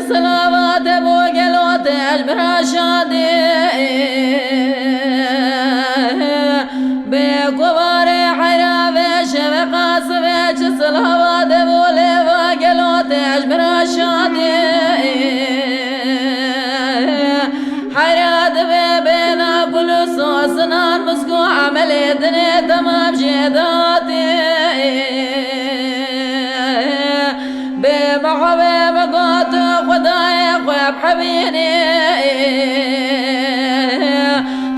صلوات ابو قلوت اجبر شادي بكبار حراب شبق صبيت صلوات ابو قلوت اجبر شادي حياد بينا كل صوصنا مسكو عمل دنيا تمام جداتي بمحبة بقوت خداي خواب حبيني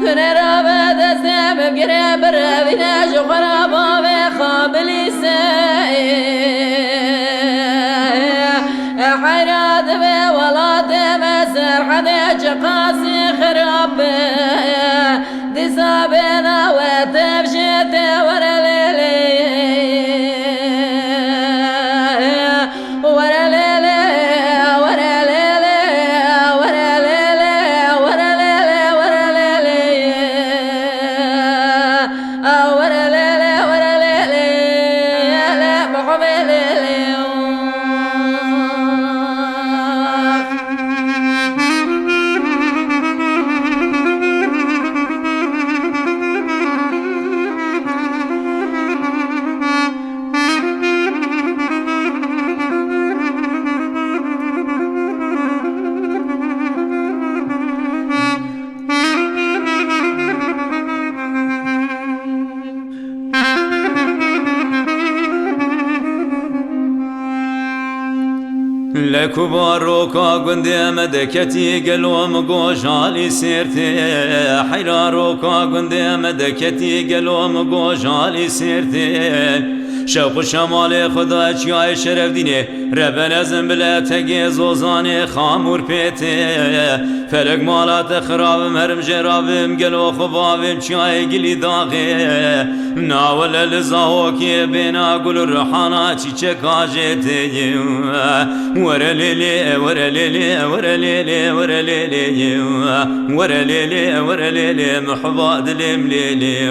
تنرى بدسم بقرب ربنا جغرابا بخابلي حيراد بولاد مسر حديج قاسي خراب دي سابنا وتبشت ورليلي لكباروكا قندي مدكتي قلوم قوشالي سيرتي حيراروكا قندي مدكتي قلوم قوشالي سيرتي شوق شمال خدا چای شرف دینه ربن ازم بلا تگی زوزانه خامور پیته فلک مالات خرابم هرم جرابم گلو خبابم چای گلی داغه ناول لزاهو که بینا گل رحانا چی چکاجته ورلیلی ورلیلی ورلیلی ورلیلی ورلیلی ورلیلی محباد لملیلی